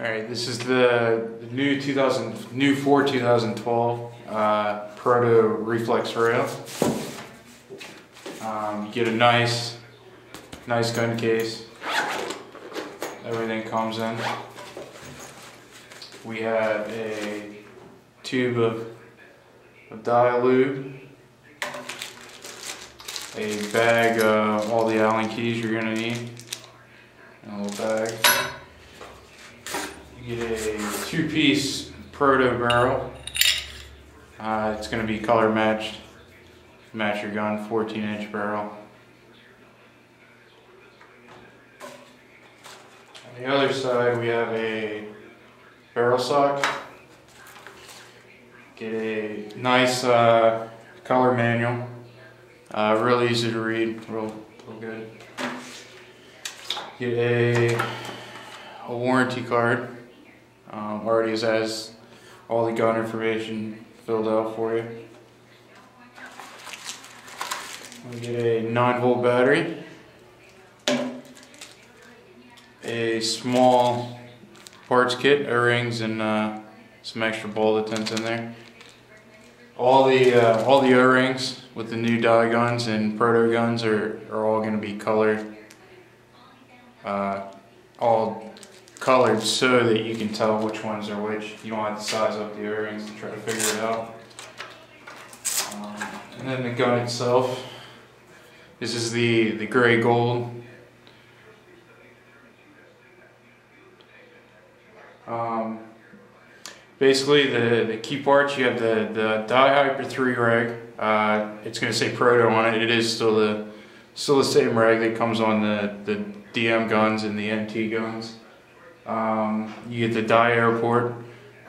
Alright, this is the new for 2012 Proto Reflex Rail. You get a nice gun case. Everything comes in. We have a tube of dye lube, a bag of all the Allen keys you're going to need, in a little bag. You get a 2-piece Proto barrel. It's going to be color matched, match your gun, 14-inch barrel. On the other side we have a barrel sock. Get a nice color manual, real easy to read, real good. Get a warranty card. Already has all the gun information filled out for you. We get a 9-volt battery, a small parts kit, O-rings, and some extra bulletins in there. All the O-rings with the new dye guns and proto guns are all going to be colored, all colored so that you can tell which ones are which. You don't have to size up the O-rings to try to figure it out. And then the gun itself. This is the gray gold. Basically the key parts, you have the dye hyper 3 rag. It's going to say Proto on it. It is still the same rag that comes on the DM guns and the NT guns. You get the dye airport,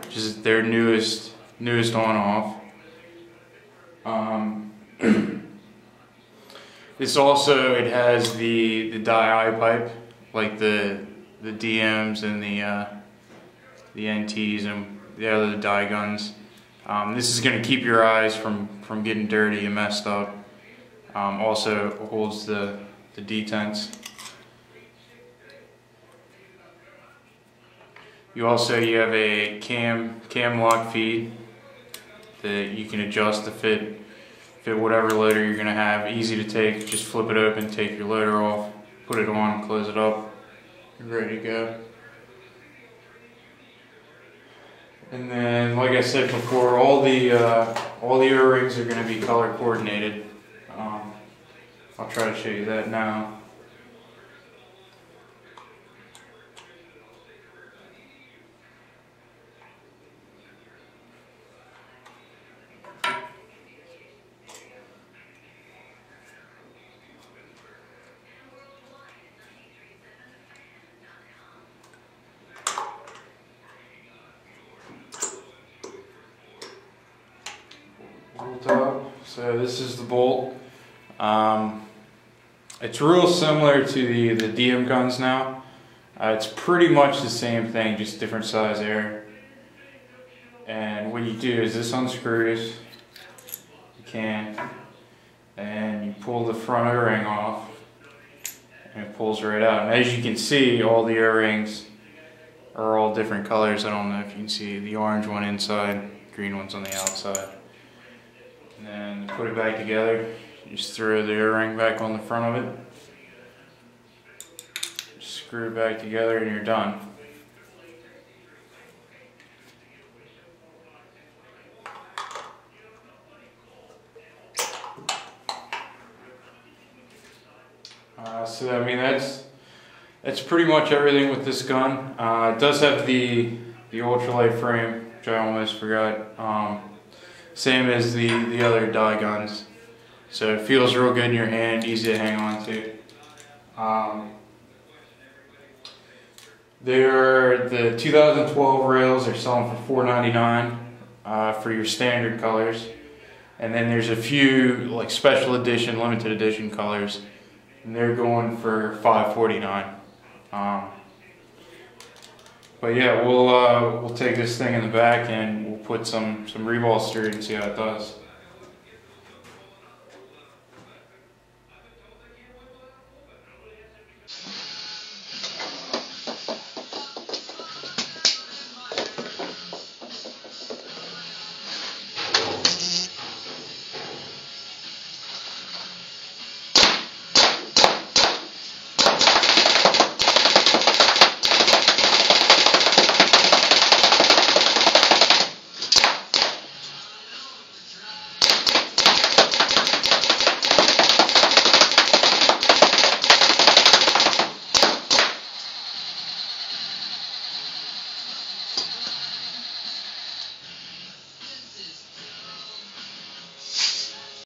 which is their newest on-off. It has the dye eye pipe, like the DMs and the NTs and the other dye guns. This is going to keep your eyes from getting dirty and messed up. Also holds the detents. You have a cam lock feed that you can adjust to fit whatever loader you're going to have. Easy to take, just flip it open, take your loader off, put it on, close it up, you're ready to go. And then, like I said before, all the O-rings are going to be color coordinated. I'll try to show you that now. Top. So this is the bolt. It's real similar to the DM guns now. It's pretty much the same thing, just different size air. And what you do is this unscrews, and you pull the front O-ring off, and it pulls right out. And as you can see, all the O-rings are all different colors. I don't know if you can see the orange one inside, green one's on the outside. And then put it back together. You just throw the O-ring back on the front of it. Just screw it back together and you're done. So I mean that's pretty much everything with this gun. It does have the ultralight frame, which I almost forgot. Same as the other dye guns, so it feels real good in your hand, easy to hang on to. The 2012 rails are selling for $4.99 for your standard colors, and then there's a few like special edition, limited edition colors, and they're going for $5.49. But yeah, we'll take this thing in the back and we'll put some reballs through it and see how it does.